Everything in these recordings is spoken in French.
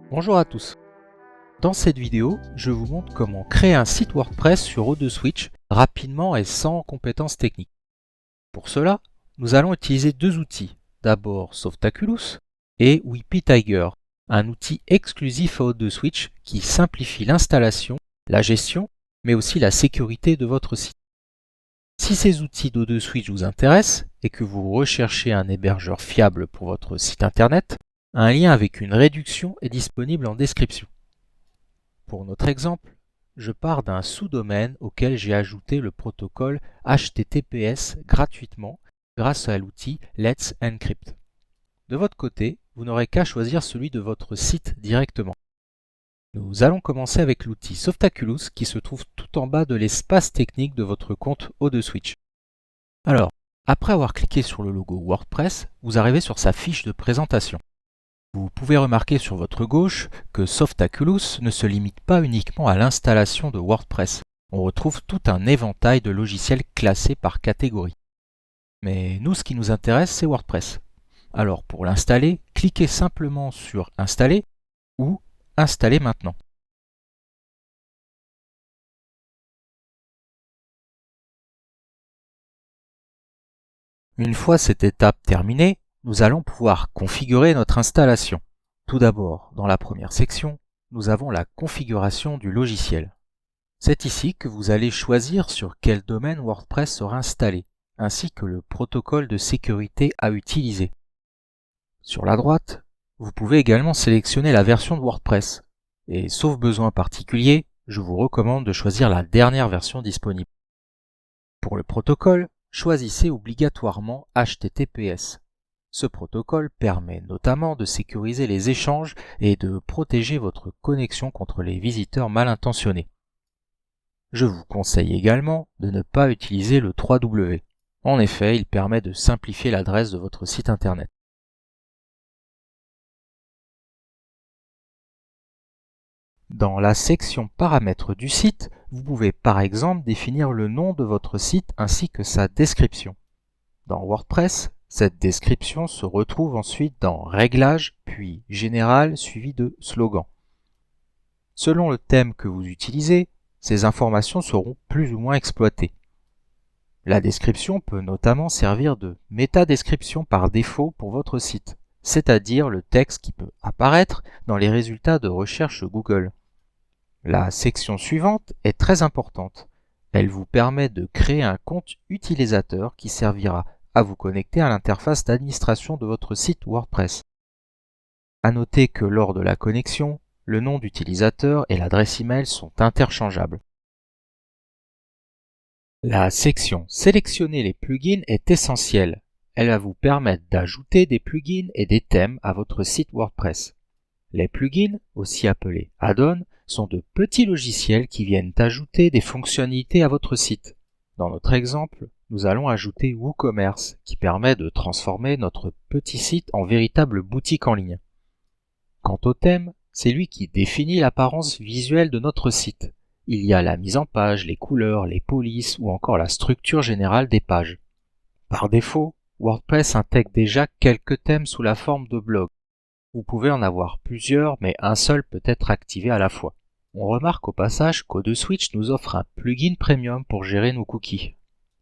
Bonjour à tous. Dans cette vidéo, je vous montre comment créer un site WordPress sur O2Switch rapidement et sans compétences techniques. Pour cela, nous allons utiliser deux outils. D'abord Softaculous et WP Tiger, un outil exclusif à O2Switch qui simplifie l'installation, la gestion, mais aussi la sécurité de votre site. Si ces outils d'O2Switch vous intéressent et que vous recherchez un hébergeur fiable pour votre site internet, un lien avec une réduction est disponible en description. Pour notre exemple, je pars d'un sous-domaine auquel j'ai ajouté le protocole HTTPS gratuitement grâce à l'outil Let's Encrypt. De votre côté, vous n'aurez qu'à choisir celui de votre site directement. Nous allons commencer avec l'outil Softaculous qui se trouve tout en bas de l'espace technique de votre compte O2Switch. Alors, après avoir cliqué sur le logo WordPress, vous arrivez sur sa fiche de présentation. Vous pouvez remarquer sur votre gauche que Softaculous ne se limite pas uniquement à l'installation de WordPress. On retrouve tout un éventail de logiciels classés par catégorie. Mais nous, ce qui nous intéresse, c'est WordPress. Alors pour l'installer, cliquez simplement sur Installer ou Installer maintenant. Une fois cette étape terminée, nous allons pouvoir configurer notre installation. Tout d'abord, dans la première section, nous avons la configuration du logiciel. C'est ici que vous allez choisir sur quel domaine WordPress sera installé, ainsi que le protocole de sécurité à utiliser. Sur la droite, vous pouvez également sélectionner la version de WordPress. Et sauf besoin particulier, je vous recommande de choisir la dernière version disponible. Pour le protocole, choisissez obligatoirement HTTPS. Ce protocole permet notamment de sécuriser les échanges et de protéger votre connexion contre les visiteurs mal intentionnés. Je vous conseille également de ne pas utiliser le 3W. En effet, il permet de simplifier l'adresse de votre site internet. Dans la section Paramètres du site, vous pouvez par exemple définir le nom de votre site ainsi que sa description. Dans WordPress, cette description se retrouve ensuite dans Réglages, puis Général suivi de Slogan. Selon le thème que vous utilisez, ces informations seront plus ou moins exploitées. La description peut notamment servir de métadescription par défaut pour votre site, c'est-à-dire le texte qui peut apparaître dans les résultats de recherche Google. La section suivante est très importante. Elle vous permet de créer un compte utilisateur qui servira à vous connecter à l'interface d'administration de votre site WordPress. À noter que lors de la connexion, le nom d'utilisateur et l'adresse email sont interchangeables. La section Sélectionner les plugins est essentielle. Elle va vous permettre d'ajouter des plugins et des thèmes à votre site WordPress. Les plugins, aussi appelés add-ons, sont de petits logiciels qui viennent ajouter des fonctionnalités à votre site. Dans notre exemple, nous allons ajouter WooCommerce qui permet de transformer notre petit site en véritable boutique en ligne. Quant au thème, c'est lui qui définit l'apparence visuelle de notre site. Il y a la mise en page, les couleurs, les polices ou encore la structure générale des pages. Par défaut, WordPress intègre déjà quelques thèmes sous la forme de blogs. Vous pouvez en avoir plusieurs, mais un seul peut être activé à la fois. On remarque au passage qu'O2Switch nous offre un plugin premium pour gérer nos cookies.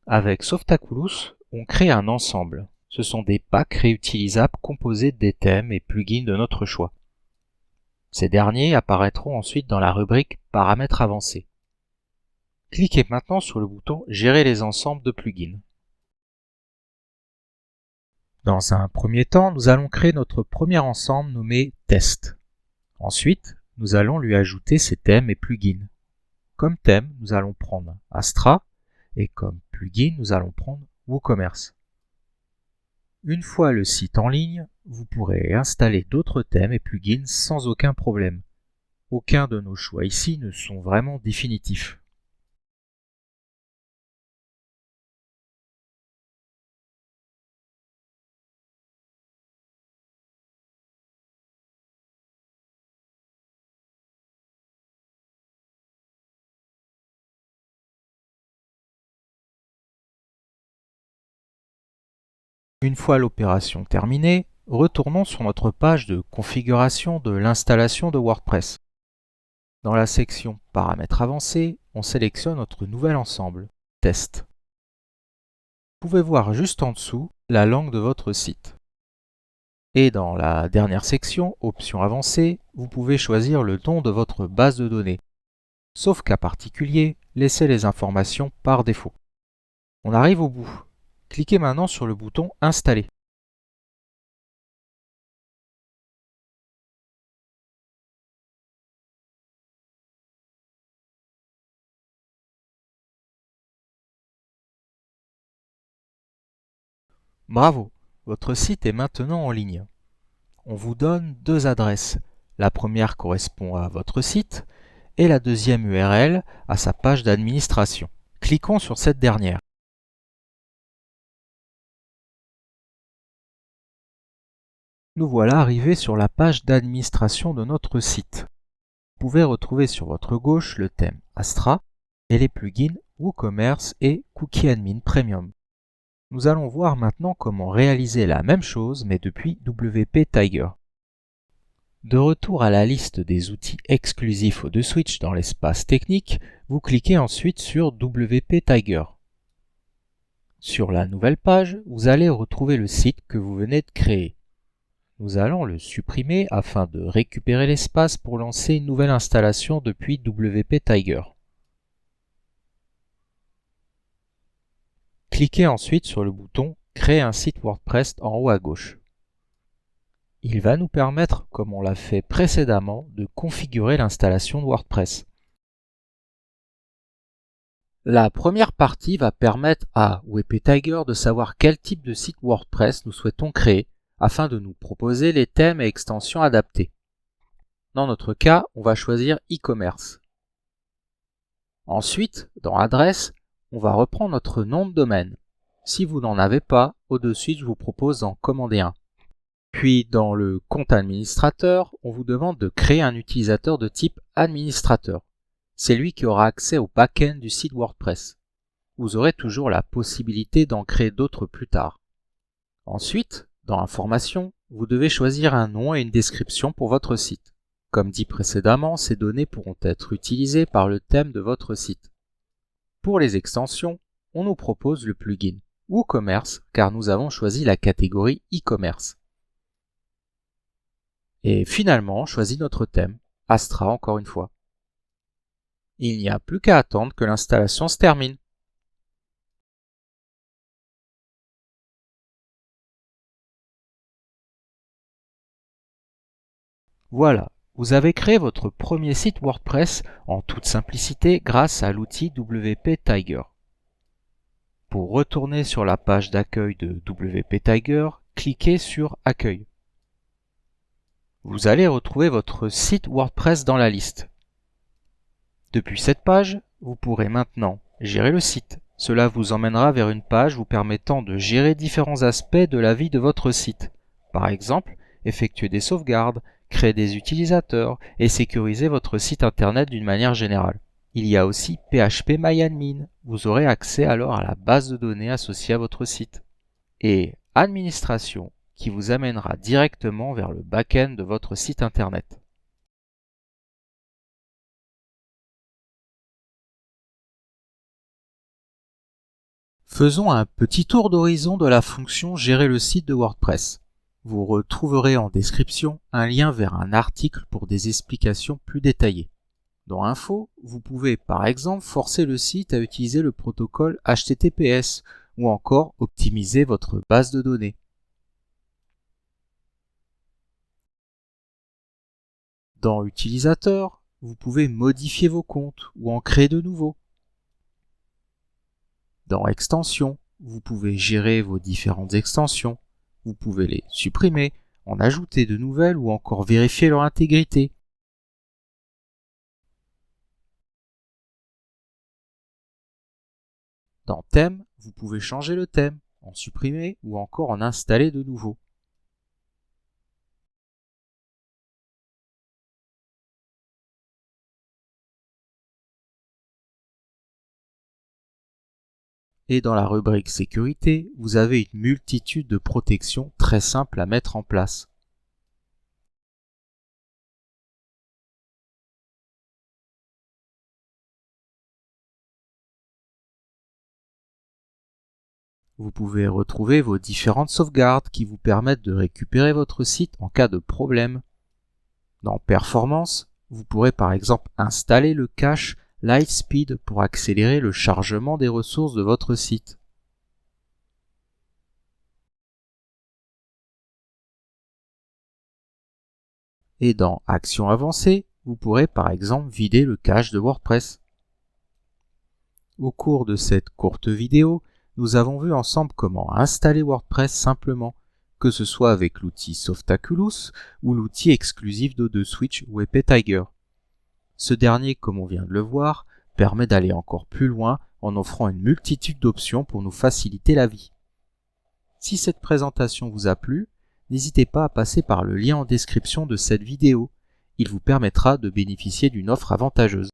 Avec Softaculous, on crée un ensemble. Ce sont des packs réutilisables composés des thèmes et plugins de notre choix. Ces derniers apparaîtront ensuite dans la rubrique Paramètres avancés. Cliquez maintenant sur le bouton Gérer les ensembles de plugins. Dans un premier temps, nous allons créer notre premier ensemble nommé Test. Ensuite, nous allons lui ajouter ses thèmes et plugins. Comme thème, nous allons prendre Astra et comme plugin, nous allons prendre WooCommerce. Une fois le site en ligne, vous pourrez installer d'autres thèmes et plugins sans aucun problème. Aucun de nos choix ici ne sont vraiment définitifs. Une fois l'opération terminée, retournons sur notre page de configuration de l'installation de WordPress. Dans la section Paramètres avancés, on sélectionne notre nouvel ensemble, Test. Vous pouvez voir juste en dessous la langue de votre site. Et dans la dernière section, Options avancées, vous pouvez choisir le nom de votre base de données. Sauf cas particulier, laissez les informations par défaut. On arrive au bout. Cliquez maintenant sur le bouton Installer. Bravo, votre site est maintenant en ligne. On vous donne deux adresses. La première correspond à votre site et la deuxième URL à sa page d'administration. Cliquons sur cette dernière. Nous voilà arrivés sur la page d'administration de notre site. Vous pouvez retrouver sur votre gauche le thème Astra et les plugins WooCommerce et Cookie Admin Premium. Nous allons voir maintenant comment réaliser la même chose mais depuis WP Tiger. De retour à la liste des outils exclusifs ODESwitch dans l'espace technique, vous cliquez ensuite sur WP Tiger. Sur la nouvelle page, vous allez retrouver le site que vous venez de créer. Nous allons le supprimer afin de récupérer l'espace pour lancer une nouvelle installation depuis WP Tiger. Cliquez ensuite sur le bouton « Créer un site WordPress » en haut à gauche. Il va nous permettre, comme on l'a fait précédemment, de configurer l'installation de WordPress. La première partie va permettre à WP Tiger de savoir quel type de site WordPress nous souhaitons créer afin de nous proposer les thèmes et extensions adaptés. Dans notre cas, on va choisir e-commerce. Ensuite, dans Adresse, on va reprendre notre nom de domaine. Si vous n'en avez pas, au-dessus, je vous propose d'en commander un. Puis, dans le compte administrateur, on vous demande de créer un utilisateur de type administrateur. C'est lui qui aura accès au back-end du site WordPress. Vous aurez toujours la possibilité d'en créer d'autres plus tard. Ensuite, dans Informations, vous devez choisir un nom et une description pour votre site. Comme dit précédemment, ces données pourront être utilisées par le thème de votre site. Pour les extensions, on nous propose le plugin WooCommerce car nous avons choisi la catégorie e-commerce. Et finalement, on choisit notre thème, Astra encore une fois. Il n'y a plus qu'à attendre que l'installation se termine. Voilà, vous avez créé votre premier site WordPress en toute simplicité grâce à l'outil WP Tiger. Pour retourner sur la page d'accueil de WP Tiger, cliquez sur Accueil. Vous allez retrouver votre site WordPress dans la liste. Depuis cette page, vous pourrez maintenant gérer le site. Cela vous emmènera vers une page vous permettant de gérer différents aspects de la vie de votre site. Par exemple, effectuer des sauvegardes, créer des utilisateurs et sécuriser votre site internet d'une manière générale. Il y a aussi PHPMyAdmin. Vous aurez accès alors à la base de données associée à votre site. Et Administration, qui vous amènera directement vers le back-end de votre site internet. Faisons un petit tour d'horizon de la fonction Gérer le site de WordPress. Vous retrouverez en description un lien vers un article pour des explications plus détaillées. Dans Info, vous pouvez par exemple forcer le site à utiliser le protocole HTTPS ou encore optimiser votre base de données. Dans Utilisateur, vous pouvez modifier vos comptes ou en créer de nouveaux. Dans Extensions, vous pouvez gérer vos différentes extensions. Vous pouvez les supprimer, en ajouter de nouvelles ou encore vérifier leur intégrité. Dans Thème, vous pouvez changer le thème, en supprimer ou encore en installer de nouveaux. Et dans la rubrique sécurité, vous avez une multitude de protections très simples à mettre en place. Vous pouvez retrouver vos différentes sauvegardes qui vous permettent de récupérer votre site en cas de problème. Dans Performance, vous pourrez par exemple installer le cache Lightspeed pour accélérer le chargement des ressources de votre site. Et dans Actions avancées, vous pourrez par exemple vider le cache de WordPress. Au cours de cette courte vidéo, nous avons vu ensemble comment installer WordPress simplement, que ce soit avec l'outil Softaculous ou l'outil exclusif d'O2Switch WP Tiger. Ce dernier, comme on vient de le voir, permet d'aller encore plus loin en offrant une multitude d'options pour nous faciliter la vie. Si cette présentation vous a plu, n'hésitez pas à passer par le lien en description de cette vidéo. Il vous permettra de bénéficier d'une offre avantageuse.